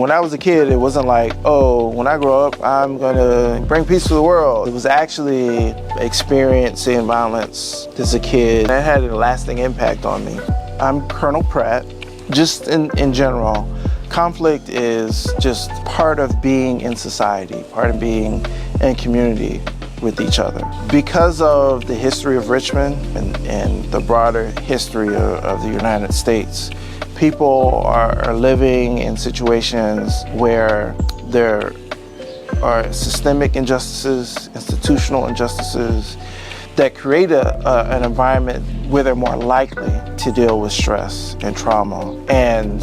When I was a kid, it wasn't like, oh, when I grow up, I'm gonna bring peace to the world. It was actually experiencing violence as a kid that had a lasting impact on me. I'm Colonel Pratt. Just in general, conflict is just part of being in society, part of being in community with each other. Because of the history of Richmond and the broader history of the United States, people are living in situations where there are systemic injustices, institutional injustices that create an environment where they're more likely to deal with stress and trauma. And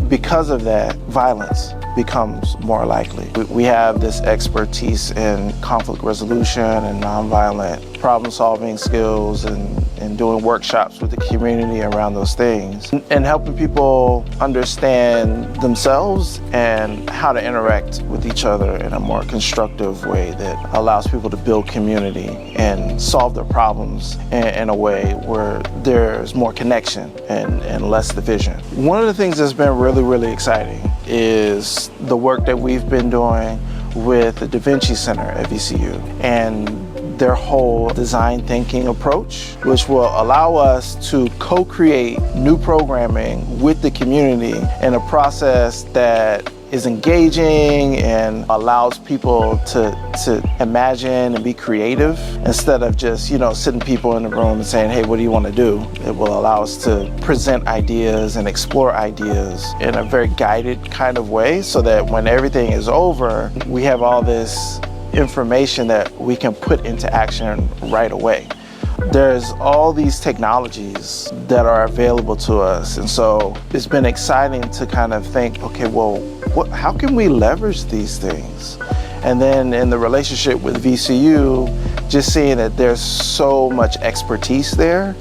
because of that, violence becomes more likely. We have this expertise in conflict resolution and nonviolent problem-solving skills and doing workshops with the community around those things and helping people understand themselves and how to interact with each other in a more constructive way that allows people to build community and solve their problems in a way where there's more connection and less division. One of the things that's been really exciting is the work that we've been doing with the Da Vinci Center at VCU and their whole design thinking approach, which will allow us to co-create new programming with the community in a process that is engaging and allows people to imagine and be creative instead of just, sitting people in the room and saying, hey, what do you want to do? It will allow us to present ideas and explore ideas in a very guided kind of way so that when everything is over, we have all this information that we can put into action right away. There's all these technologies that are available to us, and so it's been exciting to kind of think, okay, well, how can we leverage these things? And then in the relationship with VCU, just seeing that there's so much expertise there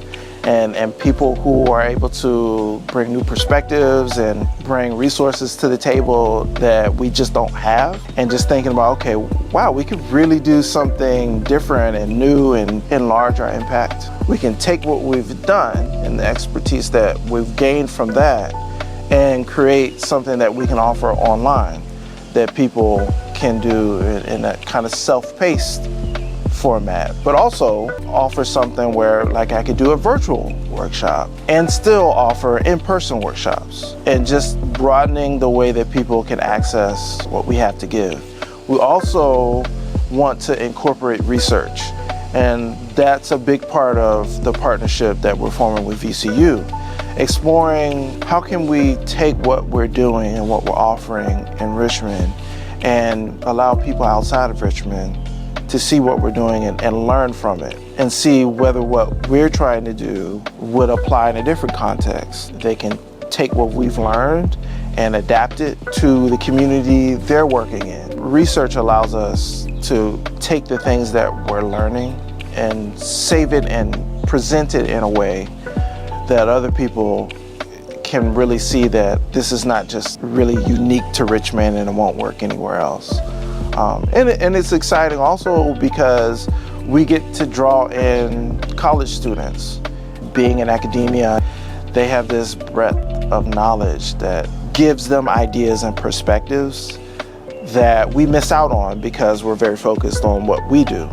and people who are able to bring new perspectives and bring resources to the table that we just don't have. And just thinking about, okay, wow, we could really do something different and new and enlarge our impact. We can take what we've done and the expertise that we've gained from that and create something that we can offer online that people can do in a kind of self-paced format, but also offer something where like I could do a virtual workshop and still offer in-person workshops and just broadening the way that people can access what we have to give. We also want to incorporate research, and that's a big part of the partnership that we're forming with VCU. Exploring how can we take what we're doing and what we're offering in Richmond and allow people outside of Richmond to see what we're doing and learn from it and see whether what we're trying to do would apply in a different context. They can take what we've learned and adapt it to the community they're working in. Research allows us to take the things that we're learning and save it and present it in a way that other people can really see that this is not just really unique to Richmond and it won't work anywhere else. And it's exciting also because we get to draw in college students. Being in academia, they have this breadth of knowledge that gives them ideas and perspectives that we miss out on because we're very focused on what we do.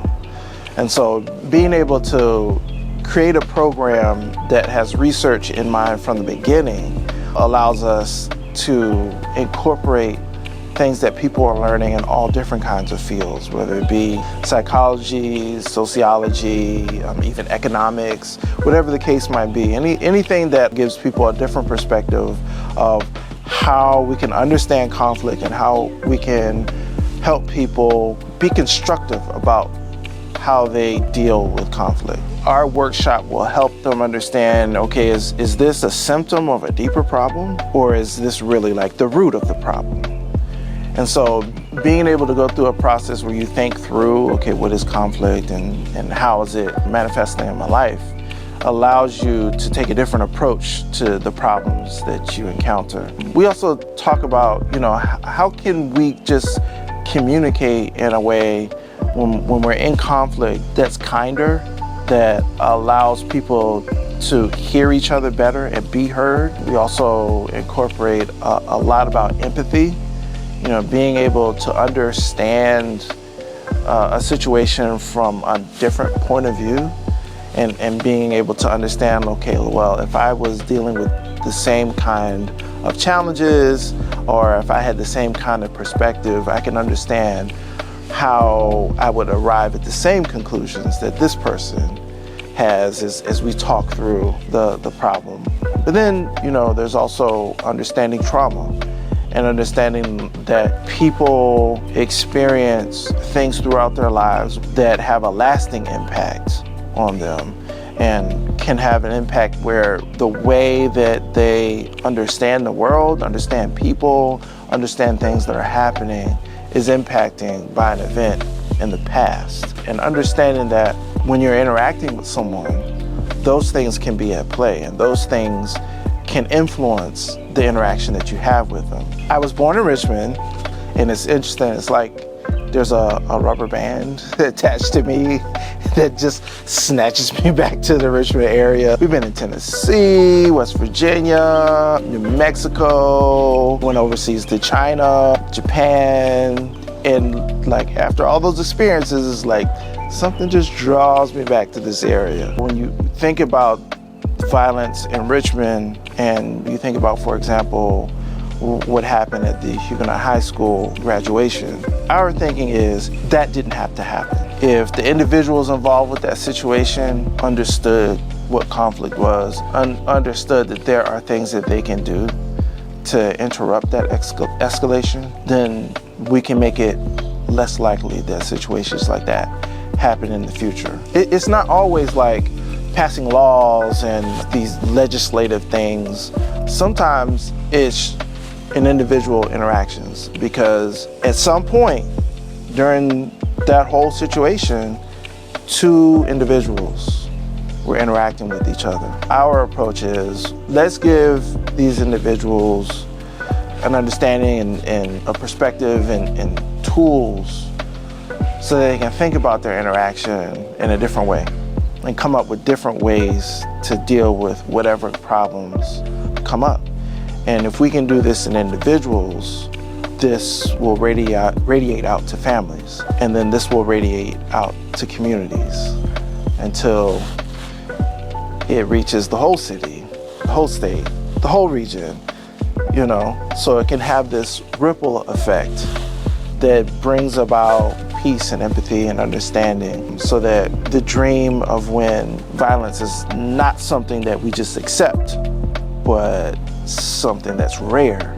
And so being able to create a program that has research in mind from the beginning allows us to incorporate things that people are learning in all different kinds of fields, whether it be psychology, sociology, even economics, whatever the case might be. Anything that gives people a different perspective of how we can understand conflict and how we can help people be constructive about how they deal with conflict. Our workshop will help them understand, okay, is this a symptom of a deeper problem, or is this really like the root of the problem? And so being able to go through a process where you think through, okay, what is conflict and how is it manifesting in my life, allows you to take a different approach to the problems that you encounter. We also talk about, how can we just communicate in a way when we're in conflict that's kinder, that allows people to hear each other better and be heard. We also incorporate a lot about empathy being able to understand a situation from a different point of view and being able to understand, okay, well, if I was dealing with the same kind of challenges or if I had the same kind of perspective, I can understand how I would arrive at the same conclusions that this person has as we talk through the problem. But then, there's also understanding trauma and understanding that people experience things throughout their lives that have a lasting impact on them and can have an impact where the way that they understand the world, understand people, understand things that are happening is impacting by an event in the past. And understanding that when you're interacting with someone, those things can be at play and those things can influence the interaction that you have with them. I was born in Richmond, and it's interesting, it's like there's a rubber band attached to me that just snatches me back to the Richmond area. We've been in Tennessee, West Virginia, New Mexico, went overseas to China, Japan, and like after all those experiences, it's like something just draws me back to this area. When you think about violence in Richmond and you think about, for example, what happened at the Huguenot High School graduation, our thinking is that didn't have to happen. If the individuals involved with that situation understood what conflict was, understood that there are things that they can do to interrupt that escalation, then we can make it less likely that situations like that happen in the future. It's not always like passing laws and these legislative things. Sometimes it's in individual interactions, because at some point during that whole situation, two individuals were interacting with each other. Our approach is, let's give these individuals an understanding and a perspective and tools so they can think about their interaction in a different way and come up with different ways to deal with whatever problems come up. And if we can do this in individuals, this will radiate out to families, and then this will radiate out to communities until it reaches the whole city, the whole state, the whole region, so it can have this ripple effect that brings about peace and empathy and understanding, so that the dream of when violence is not something that we just accept, but something that's rare,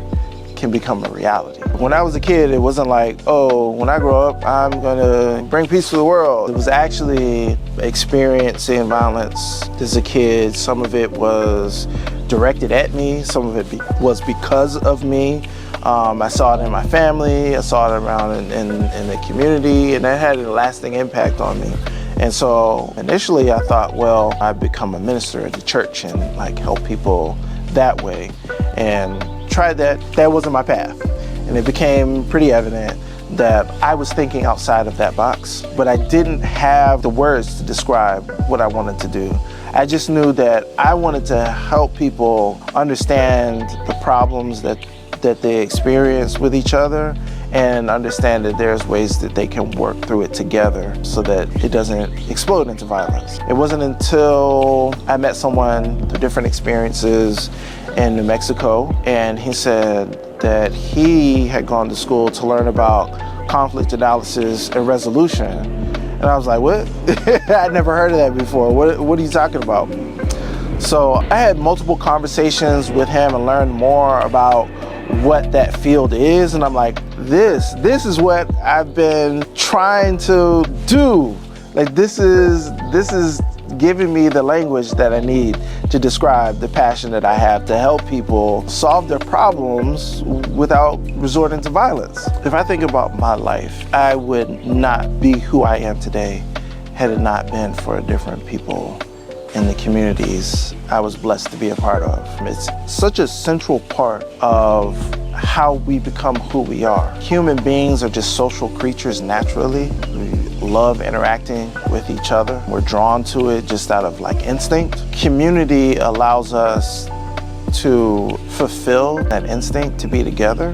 can become a reality. When I was a kid, it wasn't like, oh, when I grow up, I'm gonna bring peace to the world. It was actually experiencing violence as a kid. Some of it was directed at me, some of it was because of me. I saw it in my family, I saw it around in the community, and that had a lasting impact on me. And so initially I thought, well, I'd become a minister at the church and like help people that way, and tried that. That wasn't my path. And it became pretty evident that I was thinking outside of that box, but I didn't have the words to describe what I wanted to do. I just knew that I wanted to help people understand the problems that they experience with each other, and understand that there's ways that they can work through it together so that it doesn't explode into violence. It wasn't until I met someone through different experiences in New Mexico, and he said that he had gone to school to learn about conflict analysis and resolution. And I was like, what? I'd never heard of that before. What are you talking about? So I had multiple conversations with him and learned more about what that field is, and I'm like, this is what I've been trying to do. Like this is giving me the language that I need to describe the passion that I have to help people solve their problems without resorting to violence. If I think about my life, I would not be who I am today had it not been for different people in the communities I was blessed to be a part of. It's such a central part of how we become who we are. Human beings are just social creatures naturally. We love interacting with each other. We're drawn to it just out of like instinct. Community allows us to fulfill that instinct to be together,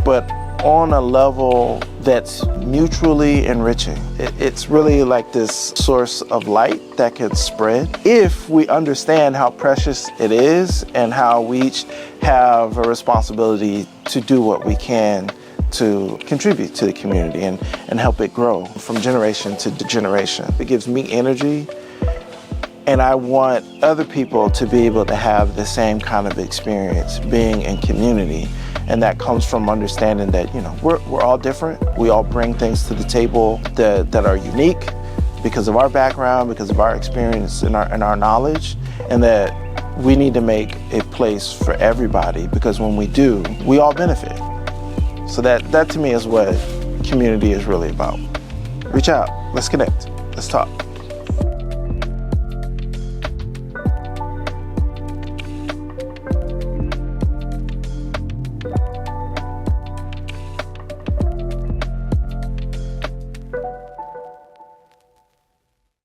but on a level that's mutually enriching. It's really like this source of light that can spread if we understand how precious it is and how we each have a responsibility to do what we can to contribute to the community and help it grow from generation to generation. It gives me energy, and I want other people to be able to have the same kind of experience being in community. And that comes from understanding that, you know, we're all different. We all bring things to the table that are unique because of our background, because of our experience and our knowledge, and that we need to make a place for everybody, because when we do, we all benefit. So that to me is what community is really about. Reach out, let's connect, let's talk.